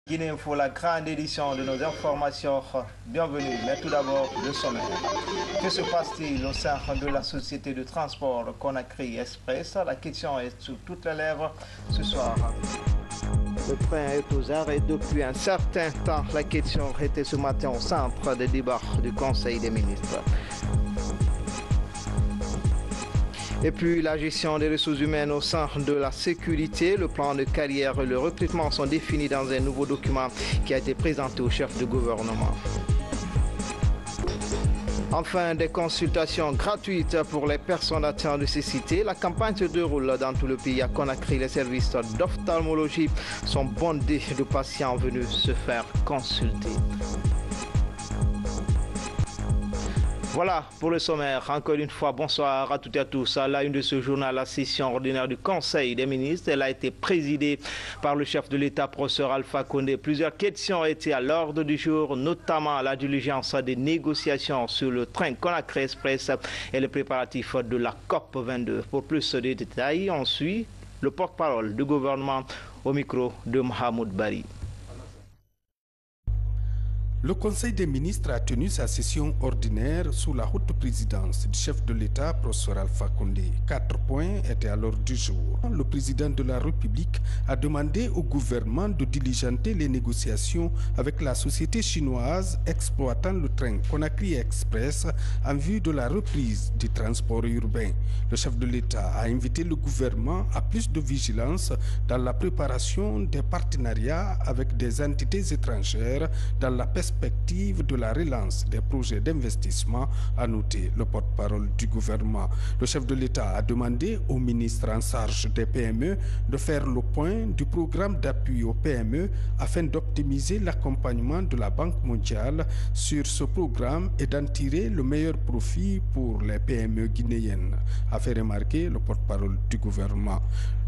Guinée pour la grande édition de nos informations. Bienvenue, mais tout d'abord le sommaire. Que se passe-t-il au sein de la société de transport Conakry Express? La question est sur toutes les lèvres ce soir. Le train est aux arrêts depuis un certain temps. La question était ce matin au centre des débats du Conseil des ministres. Et puis la gestion des ressources humaines au sein de la sécurité, le plan de carrière et le recrutement sont définis dans un nouveau document qui a été présenté au chef du gouvernement. Enfin, des consultations gratuites pour les personnes atteintes de cécité. La campagne se déroule dans tout le pays. À Conakry, les services d'ophtalmologie sont bondés de patients venus se faire consulter. Voilà pour le sommaire. Encore une fois, bonsoir à toutes et à tous. À la une de ce journal, la session ordinaire du Conseil des ministres. Elle a été présidée par le chef de l'État, professeur Alpha Condé. Plusieurs questions étaient à l'ordre du jour, notamment la diligence des négociations sur le train Conakry Express et les préparatifs de la COP 22. Pour plus de détails, on suit le porte-parole du gouvernement au micro de Mohamed Bari. Le Conseil des ministres a tenu sa session ordinaire sous la haute présidence du chef de l'État, professeur Alpha Condé. 4 points étaient à l'ordre du jour. Le président de la République a demandé au gouvernement de diligenter les négociations avec la société chinoise exploitant le train Conakry Express en vue de la reprise du transport urbain. Le chef de l'État a invité le gouvernement à plus de vigilance dans la préparation des partenariats avec des entités étrangères dans la perspective de la relance des projets d'investissement, a noté le porte-parole du gouvernement. Le chef de l'État a demandé au ministre en charge des PME de faire le point du programme d'appui aux PME afin d'optimiser l'accompagnement de la Banque mondiale sur ce programme et d'en tirer le meilleur profit pour les PME guinéennes, a fait remarquer le porte-parole du gouvernement.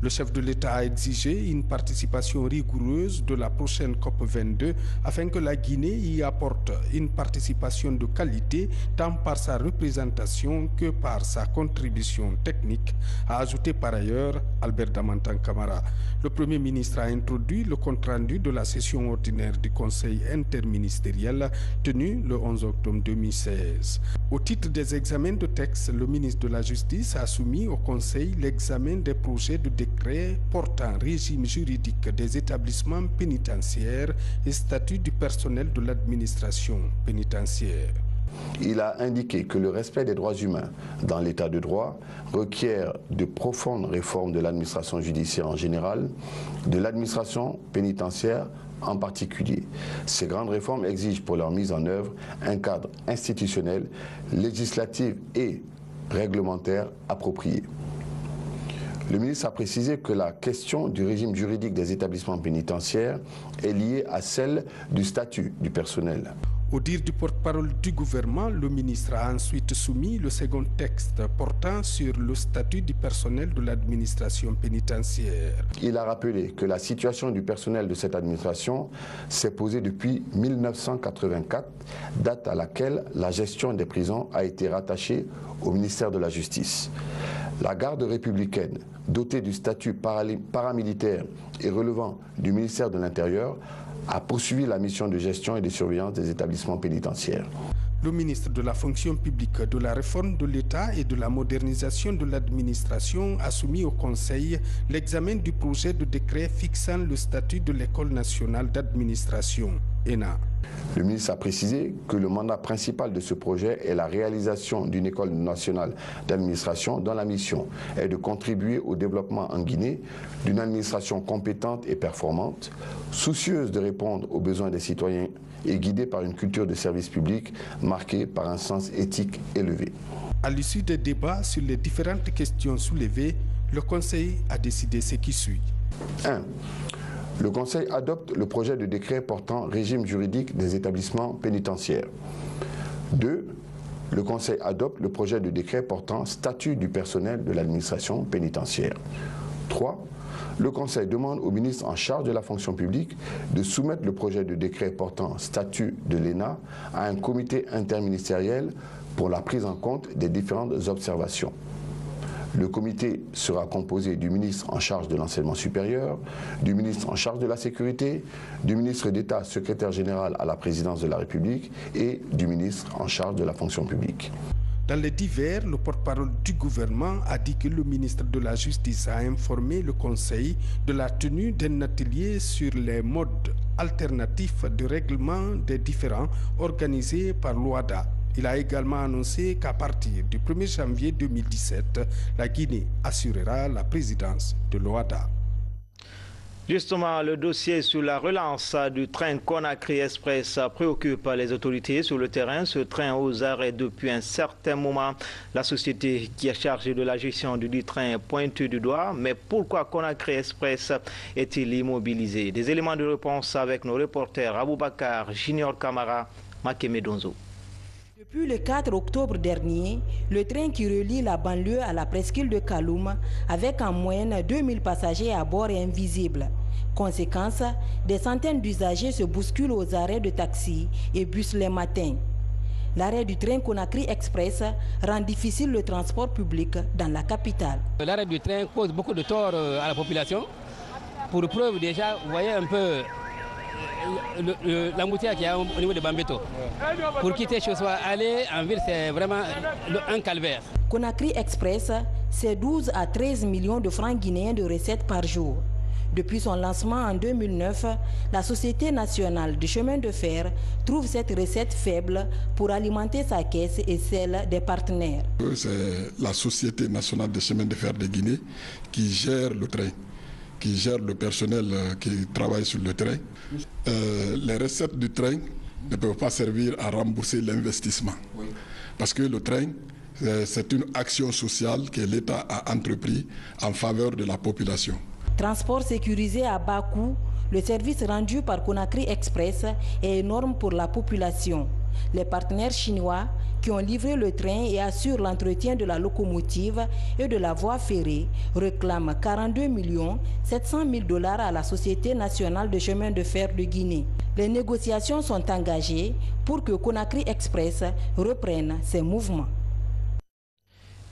Le chef de l'État a exigé une participation rigoureuse de la prochaine COP 22 afin que la Guinée y apporte une participation de qualité tant par sa représentation que par sa contribution technique, a ajouté par ailleurs Albert Damantan Camara. Le Premier ministre a introduit le compte-rendu de la session ordinaire du Conseil interministériel tenue le 11 octobre 2016. Au titre des examens de textes, le ministre de la Justice a soumis au Conseil l'examen des projets de décret portant régime juridique des établissements pénitentiaires et statut du personnel de l'administration pénitentiaire. Il a indiqué que le respect des droits humains dans l'état de droit requiert de profondes réformes de l'administration judiciaire en général, de l'administration pénitentiaire en particulier. Ces grandes réformes exigent pour leur mise en œuvre un cadre institutionnel, législatif et réglementaire approprié. Le ministre a précisé que la question du régime juridique des établissements pénitentiaires est liée à celle du statut du personnel. Au dire du porte-parole du gouvernement, le ministre a ensuite soumis le second texte portant sur le statut du personnel de l'administration pénitentiaire. Il a rappelé que la situation du personnel de cette administration s'est posée depuis 1984, date à laquelle la gestion des prisons a été rattachée au ministère de la Justice. La garde républicaine, dotée du statut paramilitaire et relevant du ministère de l'Intérieur, a poursuivi la mission de gestion et de surveillance des établissements pénitentiaires. Le ministre de la fonction publique, de la réforme de l'État et de la modernisation de l'administration a soumis au Conseil l'examen du projet de décret fixant le statut de l'École nationale d'administration, ENA. Le ministre a précisé que le mandat principal de ce projet est la réalisation d'une école nationale d'administration dont la mission est de contribuer au développement en Guinée d'une administration compétente et performante, soucieuse de répondre aux besoins des citoyens et guidée par une culture de service public marquée par un sens éthique élevé. À l'issue des débats sur les différentes questions soulevées, le Conseil a décidé ce qui suit. 1. Le Conseil adopte le projet de décret portant régime juridique des établissements pénitentiaires. 2. Le Conseil adopte le projet de décret portant statut du personnel de l'administration pénitentiaire. 3. Le Conseil demande au ministre en charge de la fonction publique de soumettre le projet de décret portant statut de l'ENA à un comité interministériel pour la prise en compte des différentes observations. Le comité sera composé du ministre en charge de l'enseignement supérieur, du ministre en charge de la sécurité, du ministre d'État secrétaire général à la présidence de la République et du ministre en charge de la fonction publique. Dans les divers, le porte-parole du gouvernement a dit que le ministre de la Justice a informé le Conseil de la tenue d'un atelier sur les modes alternatifs de règlement des différends organisés par l'OHADA. Il a également annoncé qu'à partir du 1er janvier 2017, la Guinée assurera la présidence de l'OHADA. Justement, le dossier sur la relance du train Conakry Express préoccupe les autorités sur le terrain. Ce train aux arrêts depuis un certain moment. La société qui est chargée de la gestion du dit train est pointée du doigt. Mais pourquoi Conakry Express est-il immobilisé? Des éléments de réponse avec nos reporters Aboubakar, Junior Kamara, Makeme Donzo. Depuis le 4 octobre dernier, le train qui relie la banlieue à la presqu'île de Kaloum, avec en moyenne 2000 passagers à bord, est invisible. Conséquence, des centaines d'usagers se bousculent aux arrêts de taxi et bus les matins. L'arrêt du train Conakry Express rend difficile le transport public dans la capitale. L'arrêt du train cause beaucoup de tort à la population. Pour preuve, déjà, vous voyez un peu l'embouteillage qu'il y a au niveau de Bambeto. Pour quitter Chossoa, aller en ville, c'est vraiment un calvaire. Conakry Express, c'est 12 à 13 millions de francs guinéens de recettes par jour. Depuis son lancement en 2009, la Société nationale du chemin de fer trouve cette recette faible pour alimenter sa caisse et celle des partenaires. C'est la Société nationale du chemin de fer de Guinée qui gère le train, qui gère le personnel qui travaille sur le train. Les recettes du train ne peuvent pas servir à rembourser l'investissement. Oui. Parce que le train, c'est une action sociale que l'État a entrepris en faveur de la population. Transport sécurisé à bas coût, le service rendu par Conakry Express est énorme pour la population. Les partenaires chinois qui ont livré le train et assurent l'entretien de la locomotive et de la voie ferrée réclament 42 700 000 $ à la Société nationale de chemin de fer de Guinée. Les négociations sont engagées pour que Conakry Express reprenne ses mouvements.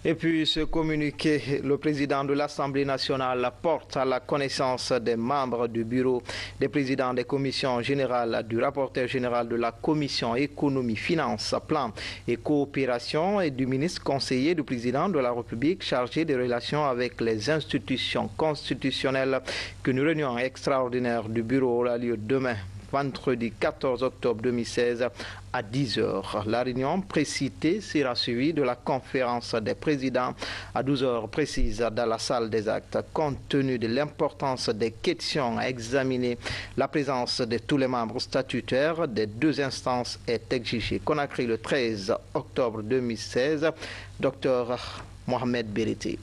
Et puis, ce communiqué, le président de l'Assemblée nationale porte à la connaissance des membres du bureau, des présidents des commissions générales, du rapporteur général de la commission économie, finances, plan et coopération et du ministre conseiller du président de la République chargé des relations avec les institutions constitutionnelles qu'une réunion extraordinaire du bureau aura lieu demain, vendredi 14 octobre 2016 à 10 h. La réunion précitée sera suivie de la conférence des présidents à 12 h précises dans la salle des actes. Compte tenu de l'importance des questions à examiner, la présence de tous les membres statutaires des deux instances est exigée. Conakry le 13 octobre 2016, Dr Mohamed Berité.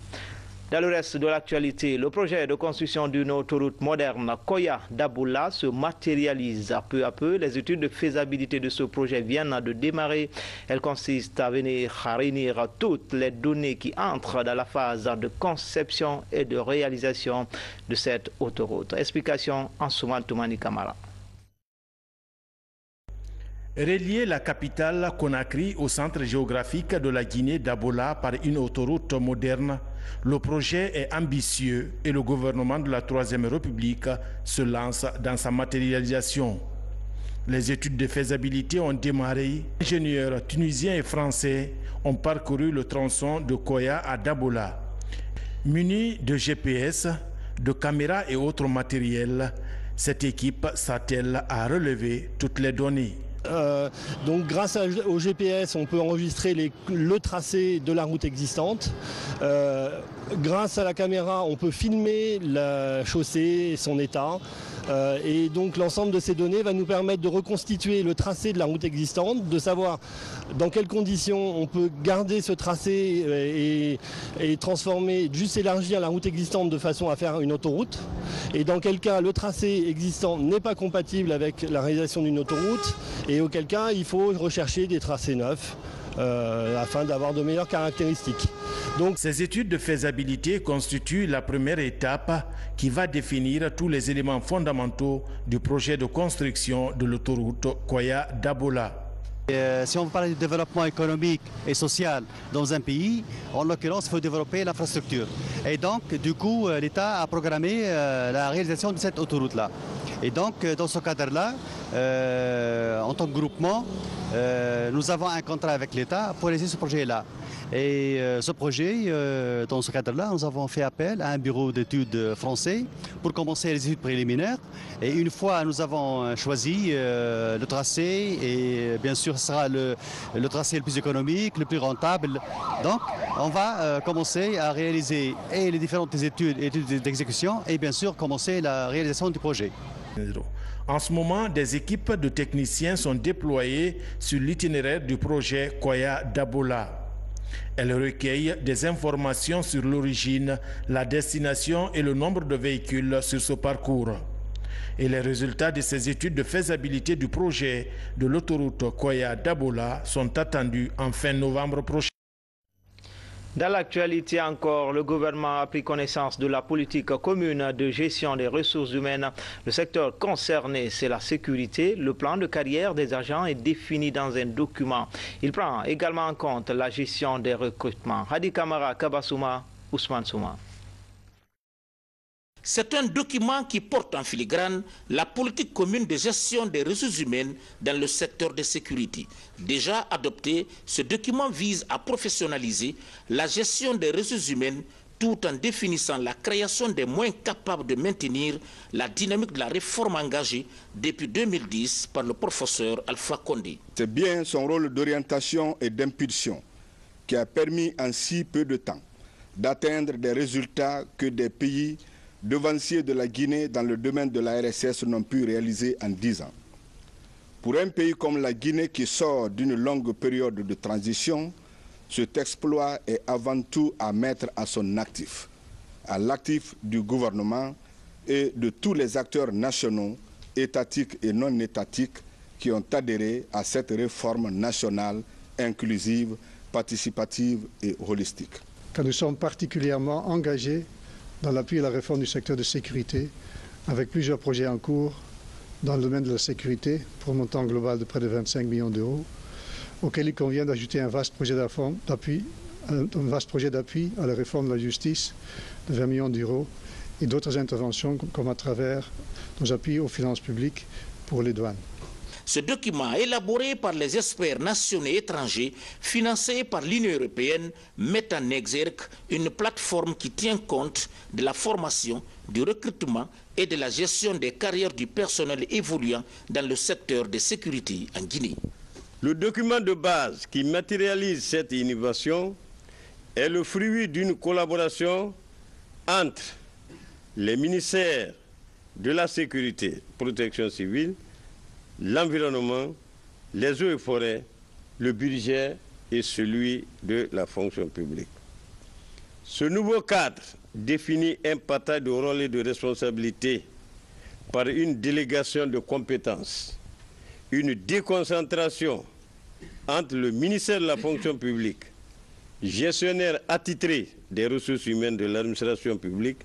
Dans le reste de l'actualité, le projet de construction d'une autoroute moderne Koya-Daboula se matérialise peu à peu. Les études de faisabilité de ce projet viennent de démarrer. Elles consistent à venir réunir toutes les données qui entrent dans la phase de conception et de réalisation de cette autoroute. Explication en Soumane Toumani Kamara. Relier la capitale Conakry au centre géographique de la Guinée Daboula par une autoroute moderne, le projet est ambitieux et le gouvernement de la Troisième République se lance dans sa matérialisation. Les études de faisabilité ont démarré. Les ingénieurs tunisiens et français ont parcouru le tronçon de Koya à Daboula. Munis de GPS, de caméras et autres matériels, cette équipe s'attelle à relever toutes les données. Donc grâce au GPS, on peut enregistrer le tracé de la route existante. Grâce à la caméra, on peut filmer la chaussée et son état. Et donc l'ensemble de ces données va nous permettre de reconstituer le tracé de la route existante, de savoir dans quelles conditions on peut garder ce tracé et transformer, juste élargir la route existante de façon à faire une autoroute. Et dans quel cas le tracé existant n'est pas compatible avec la réalisation d'une autoroute et auquel cas il faut rechercher des tracés neufs afin d'avoir de meilleures caractéristiques. Donc, ces études de faisabilité constituent la première étape qui va définir tous les éléments fondamentaux du projet de construction de l'autoroute Koya-Daboula. Si on veut parler de développement économique et social dans un pays, en l'occurrence, il faut développer l'infrastructure. Et donc, du coup, l'État a programmé la réalisation de cette autoroute-là. Et donc, dans ce cadre-là, en tant que groupement, nous avons un contrat avec l'État pour réaliser ce projet-là. Et ce projet, dans ce cadre-là, nous avons fait appel à un bureau d'études français pour commencer les études préliminaires. Et une fois nous avons choisi le tracé, et bien sûr ce sera le tracé le plus économique, le plus rentable, donc on va commencer à réaliser les différentes études d'exécution et bien sûr commencer la réalisation du projet. En ce moment, des équipes de techniciens sont déployées sur l'itinéraire du projet Koya Dabola. Elles recueillent des informations sur l'origine, la destination et le nombre de véhicules sur ce parcours. Et les résultats de ces études de faisabilité du projet de l'autoroute Koya Dabola sont attendus en fin novembre prochain. Dans l'actualité encore, le gouvernement a pris connaissance de la politique commune de gestion des ressources humaines. Le secteur concerné, c'est la sécurité. Le plan de carrière des agents est défini dans un document. Il prend également en compte la gestion des recrutements. Hadi Kamara, Kabasouma, Ousmane Souma. C'est un document qui porte en filigrane la politique commune de gestion des ressources humaines dans le secteur de sécurité. Déjà adopté, ce document vise à professionnaliser la gestion des ressources humaines tout en définissant la création des moyens capables de maintenir la dynamique de la réforme engagée depuis 2010 par le professeur Alpha Condé. C'est bien son rôle d'orientation et d'impulsion qui a permis en si peu de temps d'atteindre des résultats que des pays devanciers de la Guinée dans le domaine de la RSS n'ont pu réaliser en 10 ans. Pour un pays comme la Guinée qui sort d'une longue période de transition, cet exploit est avant tout à mettre à son actif, à l'actif du gouvernement et de tous les acteurs nationaux, étatiques et non étatiques qui ont adhéré à cette réforme nationale, inclusive, participative et holistique. Car nous sommes particulièrement engagés dans l'appui à la réforme du secteur de sécurité, avec plusieurs projets en cours dans le domaine de la sécurité, pour un montant global de près de 25 millions d'euros, auquel il convient d'ajouter un vaste projet d'appui à la réforme de la justice de 20 millions d'euros et d'autres interventions comme à travers nos appuis aux finances publiques pour les douanes. Ce document, élaboré par les experts nationaux et étrangers, financé par l'Union européenne, met en exergue une plateforme qui tient compte de la formation, du recrutement et de la gestion des carrières du personnel évoluant dans le secteur de sécurité en Guinée. Le document de base qui matérialise cette innovation est le fruit d'une collaboration entre les ministères de la sécurité, protection civile, l'environnement, les eaux et forêts, le budget et celui de la fonction publique. Ce nouveau cadre définit un partage de rôles et de responsabilités par une délégation de compétences, une déconcentration entre le ministère de la fonction publique, gestionnaire attitré des ressources humaines de l'administration publique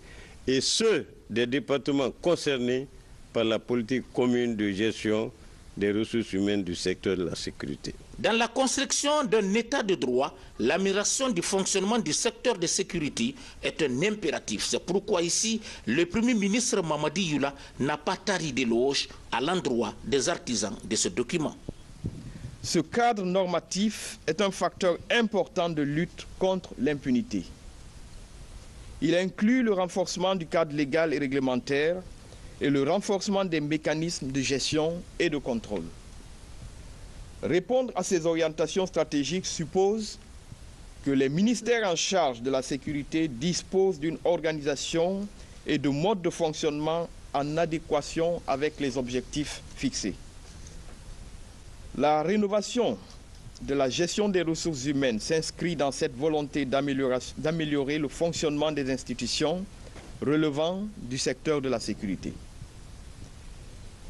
et ceux des départements concernés par la politique commune de gestion des ressources humaines du secteur de la sécurité. Dans la construction d'un état de droit, l'amélioration du fonctionnement du secteur de sécurité est un impératif. C'est pourquoi ici, le Premier ministre Mamadi Yula n'a pas tari d'éloges à l'endroit des artisans de ce document. Ce cadre normatif est un facteur important de lutte contre l'impunité. Il inclut le renforcement du cadre légal et réglementaire et le renforcement des mécanismes de gestion et de contrôle. Répondre à ces orientations stratégiques suppose que les ministères en charge de la sécurité disposent d'une organisation et de modes de fonctionnement en adéquation avec les objectifs fixés. La rénovation de la gestion des ressources humaines s'inscrit dans cette volonté d'améliorer le fonctionnement des institutions relevant du secteur de la sécurité.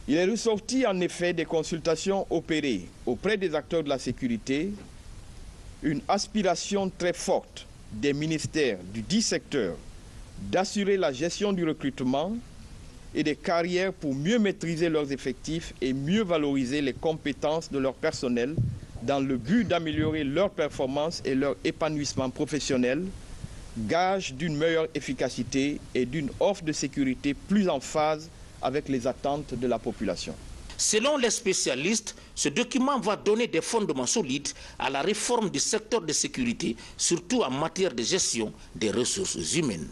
Il est ressorti en effet des consultations opérées auprès des acteurs de la sécurité une aspiration très forte des ministères du dit secteur d'assurer la gestion du recrutement et des carrières pour mieux maîtriser leurs effectifs et mieux valoriser les compétences de leur personnel dans le but d'améliorer leur performance et leur épanouissement professionnel, gage d'une meilleure efficacité et d'une offre de sécurité plus en phase avec les attentes de la population. Selon les spécialistes, ce document va donner des fondements solides à la réforme du secteur de sécurité, surtout en matière de gestion des ressources humaines.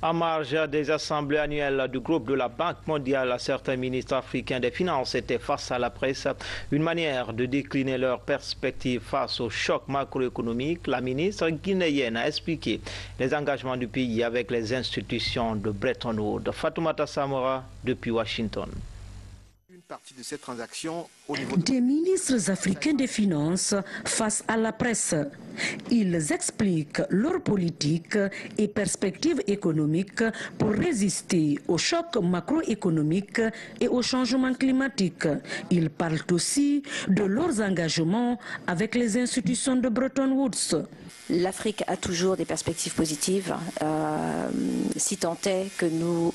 En marge des assemblées annuelles du groupe de la Banque mondiale, certains ministres africains des Finances étaient face à la presse. Une manière de décliner leurs perspectives face au choc macroéconomique. La ministre guinéenne a expliqué les engagements du pays avec les institutions de Bretton Woods. Fatoumata Samora depuis Washington. Partie de cette transaction au niveau des ministres africains des Finances face à la presse. Ils expliquent leur politique et perspectives économiques pour résister au choc macroéconomique et au changement climatique. Ils parlent aussi de leurs engagements avec les institutions de Bretton Woods. L'Afrique a toujours des perspectives positives, si tant est que nous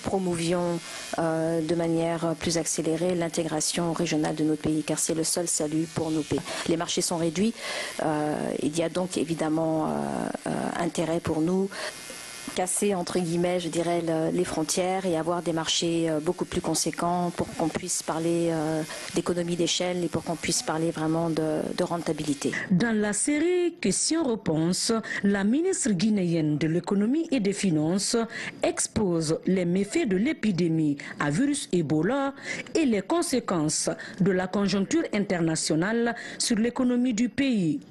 promouvions de manière plus accélérée l'intégration régionale de notre pays, car c'est le seul salut pour nos pays. Les marchés sont réduits, il y a donc évidemment intérêt pour nous casser entre guillemets, je dirais, les frontières et avoir des marchés beaucoup plus conséquents pour qu'on puisse parler d'économie d'échelle et pour qu'on puisse parler vraiment de rentabilité. Dans la série questions-réponses, la ministre guinéenne de l'économie et des finances expose les méfaits de l'épidémie à virus Ebola et les conséquences de la conjoncture internationale sur l'économie du pays.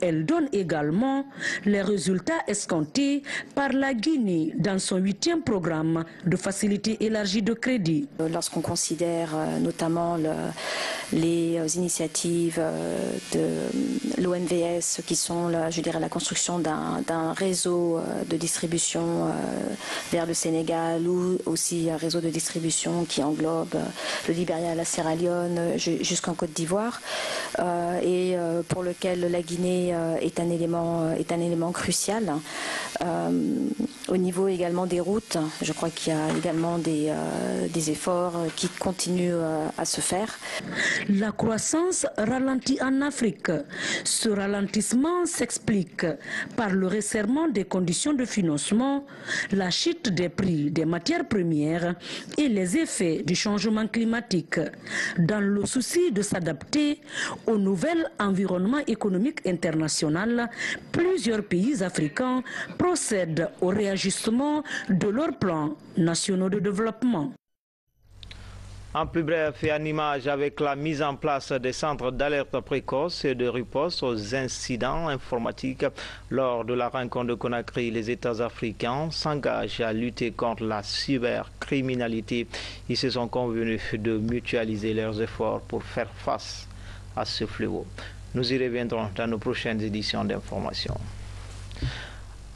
Elle donne également les résultats escomptés par la Guinée dans son 8e programme de facilité élargie de crédit. Lorsqu'on considère notamment les initiatives de l'OMVS qui sont, je dirais, la construction d'un réseau de distribution vers le Sénégal ou aussi un réseau de distribution qui englobe le Libéria, la Sierra Leone jusqu'en Côte d'Ivoire et pour lequel la Guinée est un élément crucial. Au niveau également des routes, je crois qu'il y a également des efforts qui continuent à se faire. La croissance ralentit en Afrique. Ce ralentissement s'explique par le resserrement des conditions de financement, la chute des prix des matières premières et les effets du changement climatique. Dans le souci de s'adapter au nouvel environnement économique international, plusieurs pays africains procèdent au réajustement de leurs plans nationaux de développement. En plus bref et en image, avec la mise en place des centres d'alerte précoce et de riposte aux incidents informatiques lors de la rencontre de Conakry, les États africains s'engagent à lutter contre la cybercriminalité. Ils se sont convenus de mutualiser leurs efforts pour faire face à ce fléau. Nous y reviendrons dans nos prochaines éditions d'information.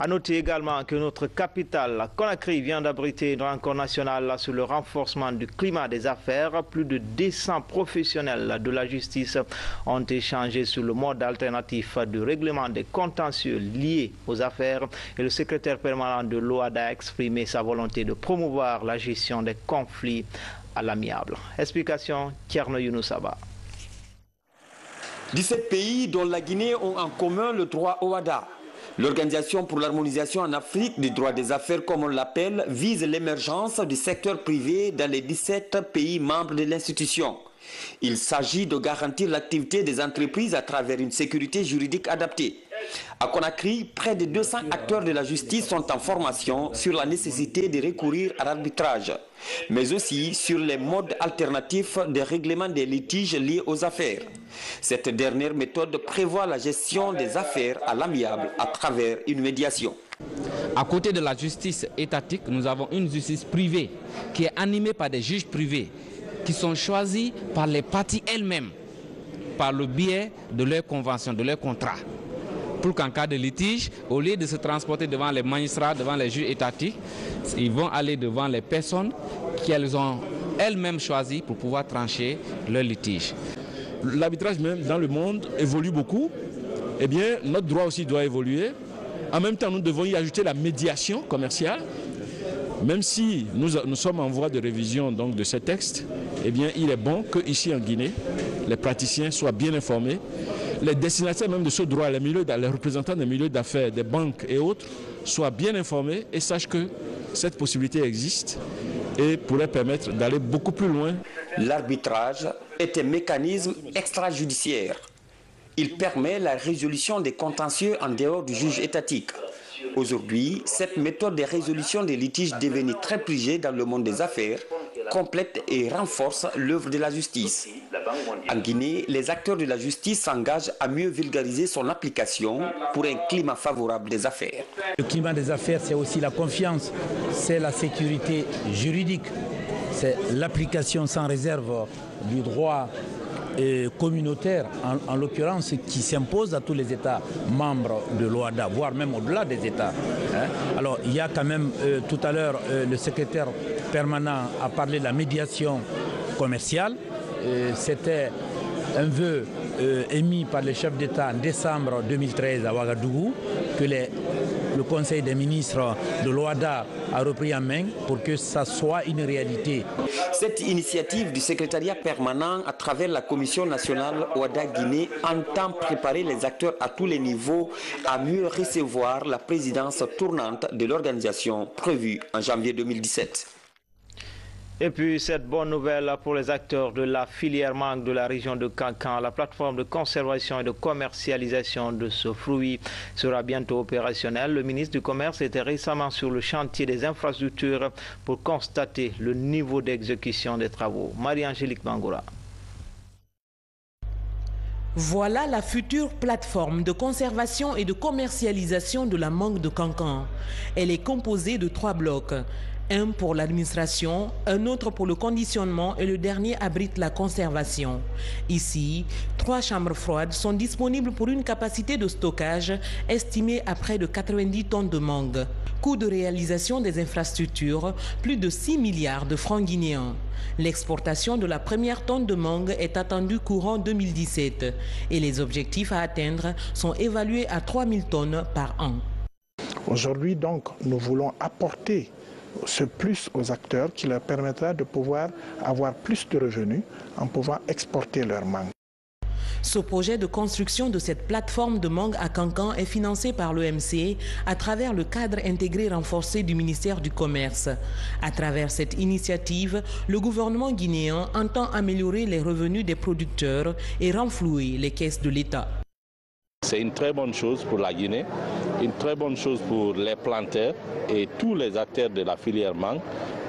À noter également que notre capitale, Conakry, vient d'abriter une rencontre nationale sur le renforcement du climat des affaires. Plus de 200 professionnels de la justice ont échangé sur le mode alternatif de règlement des contentieux liés aux affaires. Et le secrétaire permanent de l'OADA a exprimé sa volonté de promouvoir la gestion des conflits à l'amiable. Explication, Kierno Younoussaba. 17 pays dont la Guinée ont en commun le droit OADA. L'Organisation pour l'harmonisation en Afrique du droit des affaires, comme on l'appelle, vise l'émergence du secteur privé dans les 17 pays membres de l'institution. Il s'agit de garantir l'activité des entreprises à travers une sécurité juridique adaptée. À Conakry, près de 200 acteurs de la justice sont en formation sur la nécessité de recourir à l'arbitrage, mais aussi sur les modes alternatifs de règlement des litiges liés aux affaires. Cette dernière méthode prévoit la gestion des affaires à l'amiable à travers une médiation. À côté de la justice étatique, nous avons une justice privée qui est animée par des juges privés qui sont choisis par les parties elles-mêmes par le biais de leurs conventions, de leurs contrats. Pour qu'en cas de litige, au lieu de se transporter devant les magistrats, devant les juges étatiques, ils vont aller devant les personnes qu'elles ont elles-mêmes choisies pour pouvoir trancher leur litige. L'arbitrage même dans le monde évolue beaucoup. Eh bien, notre droit aussi doit évoluer. En même temps, nous devons y ajouter la médiation commerciale. Même si nous sommes en voie de révision donc, de ces textes, eh bien, il est bon qu'ici en Guinée, les praticiens soient bien informés, les destinataires même de ce droit, les représentants des milieux d'affaires, des banques et autres, soient bien informés et sachent que cette possibilité existe et pourrait permettre d'aller beaucoup plus loin. L'arbitrage est un mécanisme extrajudiciaire. Il permet la résolution des contentieux en dehors du juge étatique. Aujourd'hui, cette méthode de résolution des litiges devenue très prisée dans le monde des affaires complète et renforce l'œuvre de la justice. En Guinée, les acteurs de la justice s'engagent à mieux vulgariser son application pour un climat favorable des affaires. Le climat des affaires, c'est aussi la confiance, c'est la sécurité juridique, c'est l'application sans réserve du droit communautaire, en l'occurrence, qui s'impose à tous les États membres de l'OADA, voire même au-delà des États. Alors, il y a quand même, tout à l'heure, le secrétaire permanent a parlé de la médiation commerciale. C'était un vœu émis par les chefs d'État en décembre 2013 à Ouagadougou, que le Conseil des ministres de l'OADA a repris en main pour que ça soit une réalité. Cette initiative du secrétariat permanent à travers la Commission nationale OADA-Guinée entend préparer les acteurs à tous les niveaux à mieux recevoir la présidence tournante de l'organisation prévue en janvier 2017. Et puis cette bonne nouvelle pour les acteurs de la filière mangue de la région de Kankan. La plateforme de conservation et de commercialisation de ce fruit sera bientôt opérationnelle. Le ministre du Commerce était récemment sur le chantier des infrastructures pour constater le niveau d'exécution des travaux. Marie-Angélique Bangoura. Voilà la future plateforme de conservation et de commercialisation de la mangue de Kankan. Elle est composée de 3 blocs. Un pour l'administration, un autre pour le conditionnement et le dernier abrite la conservation. Ici, 3 chambres froides sont disponibles pour une capacité de stockage estimée à près de 90 tonnes de mangue. Coût de réalisation des infrastructures, plus de 6 milliards de francs guinéens. L'exportation de la première tonne de mangue est attendue courant 2017 et les objectifs à atteindre sont évalués à 3000 tonnes par an. Aujourd'hui, donc, nous voulons apporter ce plus aux acteurs qui leur permettra de pouvoir avoir plus de revenus en pouvant exporter leur mangue. Ce projet de construction de cette plateforme de mangue à Kankan est financé par l'OMC à travers le cadre intégré renforcé du ministère du Commerce. À travers cette initiative, le gouvernement guinéen entend améliorer les revenus des producteurs et renflouer les caisses de l'État. C'est une très bonne chose pour la Guinée, une très bonne chose pour les planteurs et tous les acteurs de la filière mangue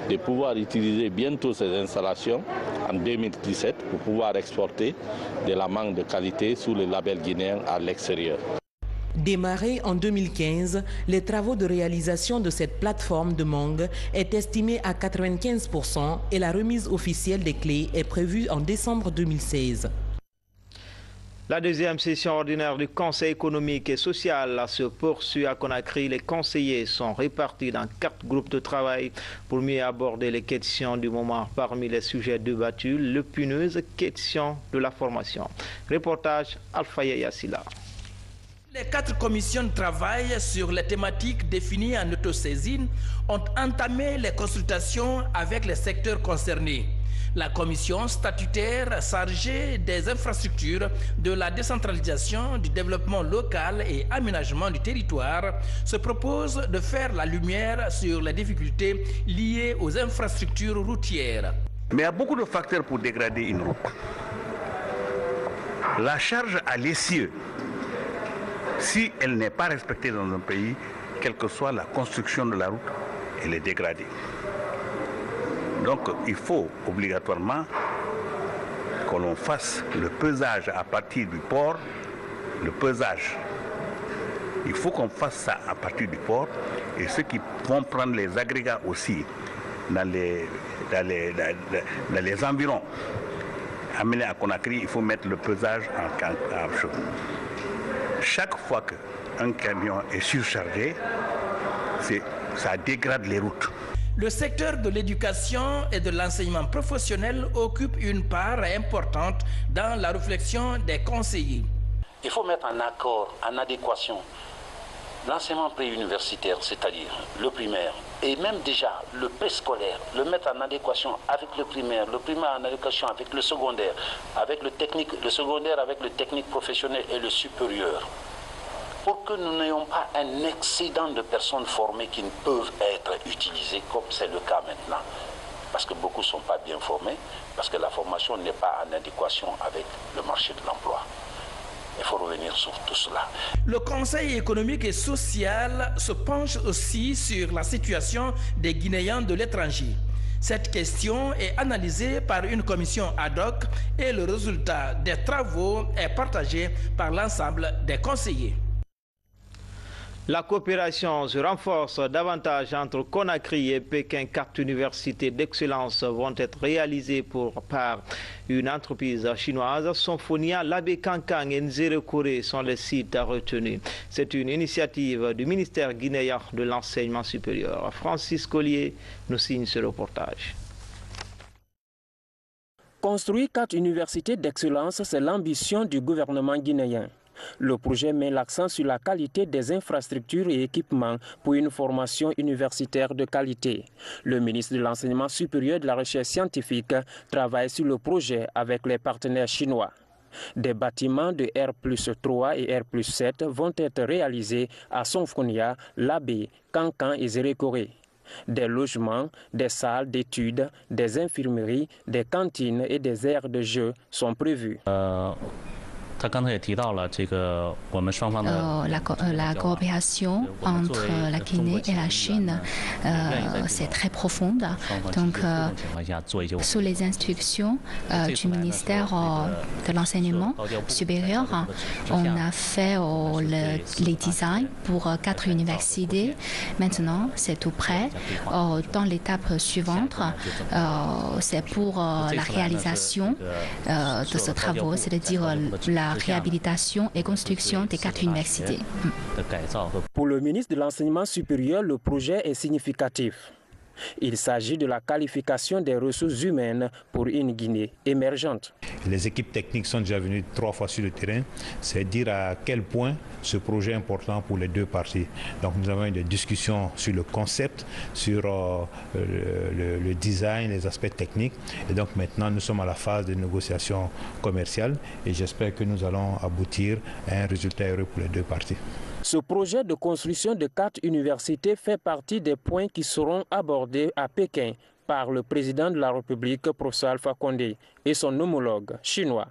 de pouvoir utiliser bientôt ces installations en 2017 pour pouvoir exporter de la mangue de qualité sous le label guinéen à l'extérieur. Démarré en 2015, les travaux de réalisation de cette plateforme de mangue est estimé à 95% et la remise officielle des clés est prévue en décembre 2016. La deuxième session ordinaire du Conseil économique et social se poursuit à Conakry. Les conseillers sont répartis dans 4 groupes de travail pour mieux aborder les questions du moment. Parmi les sujets débattus, l'épineuse question de la formation. Reportage Alpha Yassila. Les 4 commissions de travail sur les thématiques définies en autosaisine ont entamé les consultations avec les secteurs concernés. La commission statutaire chargée des infrastructures, de la décentralisation, du développement local et aménagement du territoire se propose de faire la lumière sur les difficultés liées aux infrastructures routières. Mais il y a beaucoup de facteurs pour dégrader une route. La charge à l'essieu, si elle n'est pas respectée dans un pays, quelle que soit la construction de la route, elle est dégradée. Donc il faut obligatoirement que l'on fasse le pesage à partir du port, le pesage. Il faut qu'on fasse ça à partir du port et ceux qui vont prendre les agrégats aussi dans les environs, amenés à Conakry, il faut mettre le pesage en chaud. Chaque fois qu'un camion est surchargé, ça dégrade les routes. Le secteur de l'éducation et de l'enseignement professionnel occupe une part importante dans la réflexion des conseillers. Il faut mettre en accord, en adéquation, l'enseignement préuniversitaire, c'est-à-dire le primaire, et même déjà le préscolaire, le mettre en adéquation avec le primaire en adéquation avec le secondaire, avec le technique, le secondaire avec le technique professionnel et le supérieur, pour que nous n'ayons pas un excédent de personnes formées qui ne peuvent être utilisées comme c'est le cas maintenant. Parce que beaucoup ne sont pas bien formés, parce que la formation n'est pas en adéquation avec le marché de l'emploi. Il faut revenir sur tout cela. Le Conseil économique et social se penche aussi sur la situation des Guinéens de l'étranger. Cette question est analysée par une commission ad hoc et le résultat des travaux est partagé par l'ensemble des conseillers. La coopération se renforce davantage entre Conakry et Pékin. 4 universités d'excellence vont être réalisées par une entreprise chinoise. Symphonia, l'Abbé Cancang et Nzérékoré sont les sites retenus. C'est une initiative du ministère guinéen de l'enseignement supérieur. Francis Collier nous signe ce reportage. Construire 4 universités d'excellence, c'est l'ambition du gouvernement guinéen. Le projet met l'accent sur la qualité des infrastructures et équipements pour une formation universitaire de qualité. Le ministre de l'Enseignement supérieur et de la Recherche scientifique travaille sur le projet avec les partenaires chinois. Des bâtiments de R+3 et R+7 vont être réalisés à Symphonia, l'Abbé, Cancang et Nzérékoré. Des logements, des salles d'études, des infirmeries, des cantines et des aires de jeu sont prévus. La coopération entre la Guinée et la Chine, c'est très profonde. Donc, sous les instructions du ministère de l'enseignement supérieur, on a fait les designs pour 4 universités. Maintenant, c'est tout prêt. Dans l'étape suivante, c'est pour la réalisation de ce travail, c'est-à-dire la réhabilitation et construction des 4 universités. Pour le ministre de l'Enseignement supérieur, le projet est significatif. Il s'agit de la qualification des ressources humaines pour une Guinée émergente. Les équipes techniques sont déjà venues 3 fois sur le terrain. C'est dire à quel point ce projet est important pour les 2 parties. Donc nous avons eu des discussions sur le concept, sur le design, les aspects techniques. Et donc maintenant nous sommes à la phase de négociation commerciale et j'espère que nous allons aboutir à un résultat heureux pour les 2 parties. Ce projet de construction de 4 universités fait partie des points qui seront abordés à Pékin par le président de la République, professeur Alpha Condé, et son homologue chinois.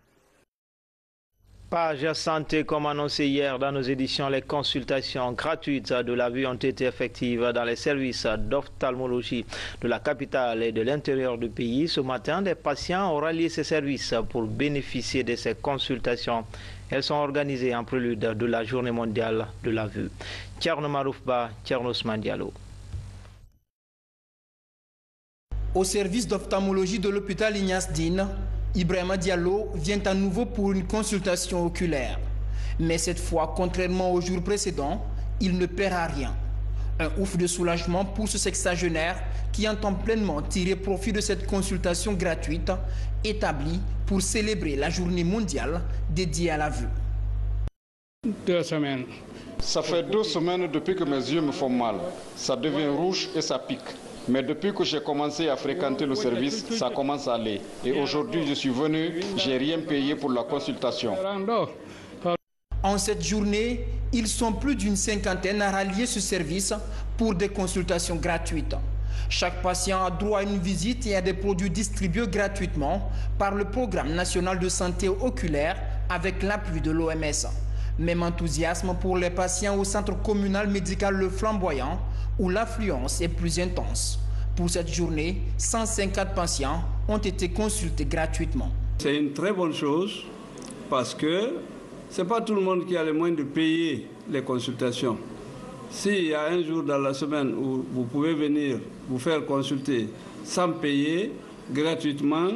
Page santé, comme annoncé hier dans nos éditions, les consultations gratuites de la vue ont été effectives dans les services d'ophtalmologie de la capitale et de l'intérieur du pays. Ce matin, des patients ont rallié ces services pour bénéficier de ces consultations. Elles sont organisées en prélude de la journée mondiale de la vue. Thierno Maroufba, Thierno Ousmane Diallo. Au service d'ophtalmologie de l'hôpital Ignace Dine, Ibrahima Diallo vient à nouveau pour une consultation oculaire. Mais cette fois, contrairement au jour précédent, il ne paiera rien. Un ouf de soulagement pour ce sexagénaire qui entend pleinement tirer profit de cette consultation gratuite établie pour célébrer la journée mondiale dédiée à la vue. 2 semaines. Ça fait 2 semaines depuis que mes yeux me font mal. Ça devient rouge et ça pique. Mais depuis que j'ai commencé à fréquenter le service, ça commence à aller. Et aujourd'hui, je suis venu, j'ai rien payé pour la consultation. En cette journée, ils sont plus d'une 50aine à rallier ce service pour des consultations gratuites. Chaque patient a droit à une visite et à des produits distribués gratuitement par le Programme national de santé oculaire avec l'appui de l'OMS. Même enthousiasme pour les patients au centre communal médical Le Flamboyant, où l'affluence est plus intense. Pour cette journée, 150 patients ont été consultés gratuitement. C'est une très bonne chose parce que ce n'est pas tout le monde qui a les moyens de payer les consultations. S'il y a un jour dans la semaine où vous pouvez venir vous faire consulter sans payer, gratuitement,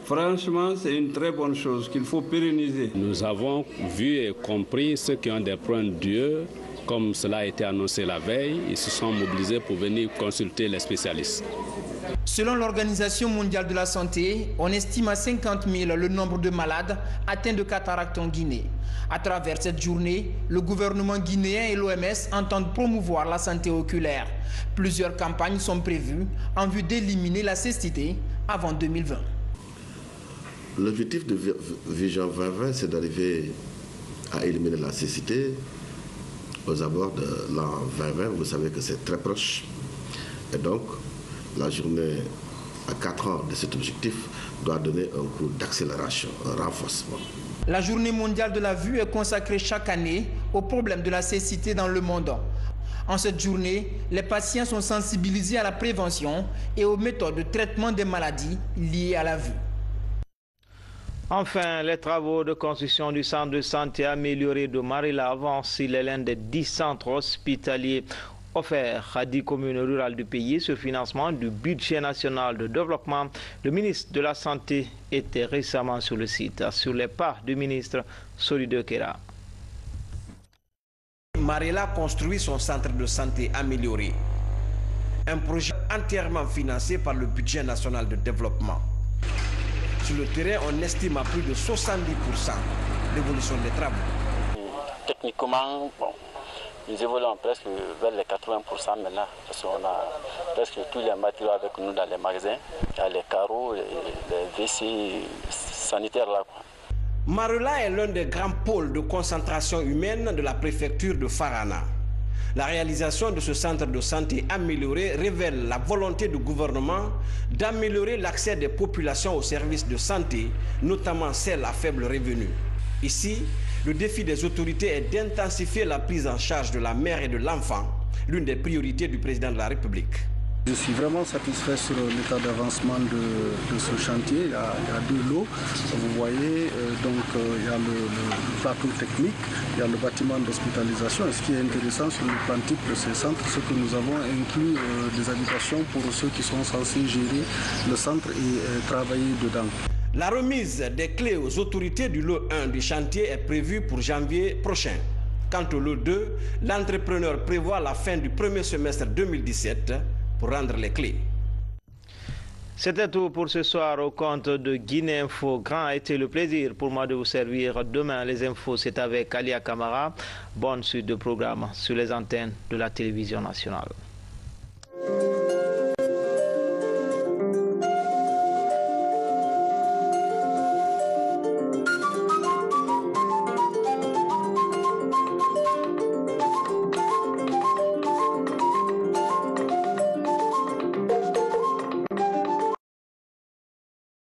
franchement, c'est une très bonne chose qu'il faut pérenniser. Nous avons vu et compris ceux qui ont des problèmes d'yeux. Comme cela a été annoncé la veille, ils se sont mobilisés pour venir consulter les spécialistes. Selon l'Organisation mondiale de la santé, on estime à 50 000 le nombre de malades atteints de cataracte en Guinée. À travers cette journée, le gouvernement guinéen et l'OMS entendent promouvoir la santé oculaire. Plusieurs campagnes sont prévues en vue d'éliminer la cécité avant 2020. L'objectif de Vision 2020, c'est d'arriver à éliminer la cécité aux abords de l'an 2020. Vous savez que c'est très proche. Et donc, la journée à 4 ans de cet objectif doit donner un coup d'accélération, un renforcement. La journée mondiale de la vue est consacrée chaque année au problème de la cécité dans le monde. En cette journée, les patients sont sensibilisés à la prévention et aux méthodes de traitement des maladies liées à la vue. Enfin, les travaux de construction du centre de santé amélioré de Marila avancent. Il est l'un des 10 centres hospitaliers offerts à 10 communes rurales du pays sur financement du budget national de développement. Le ministre de la Santé était récemment sur le site, sur les pas du ministre Solide Kera. Marila construit son centre de santé amélioré. Un projet entièrement financé par le budget national de développement. Sur le terrain, on estime à plus de 70% l'évolution des travaux. Techniquement, nous évoluons presque vers les 80% maintenant, parce qu'on a presque tous les matériaux avec nous dans les magasins. Il y a les carreaux, les WC sanitaires là. Marila est l'un des grands pôles de concentration humaine de la préfecture de Farana. La réalisation de ce centre de santé amélioré révèle la volonté du gouvernement d'améliorer l'accès des populations aux services de santé, notamment celles à faible revenu. Ici, le défi des autorités est d'intensifier la prise en charge de la mère et de l'enfant, l'une des priorités du président de la République. Je suis vraiment satisfait sur l'état d'avancement de ce chantier. Il y a 2 lots. Vous voyez, il y a le plateau technique, il y a le bâtiment d'hospitalisation. Et ce qui est intéressant sur le plan type de ces centres, c'est que nous avons inclus des habitations pour ceux qui sont censés gérer le centre et travailler dedans. La remise des clés aux autorités du lot 1 du chantier est prévue pour janvier prochain. Quant au lot 2, l'entrepreneur prévoit la fin du premier semestre 2017 pour rendre les clés. C'était tout pour ce soir au compte de Guinée Info. Grand a été le plaisir pour moi de vous servir. Demain, les infos, c'est avec Alia Kamara. Bonne suite de programme sur les antennes de la télévision nationale.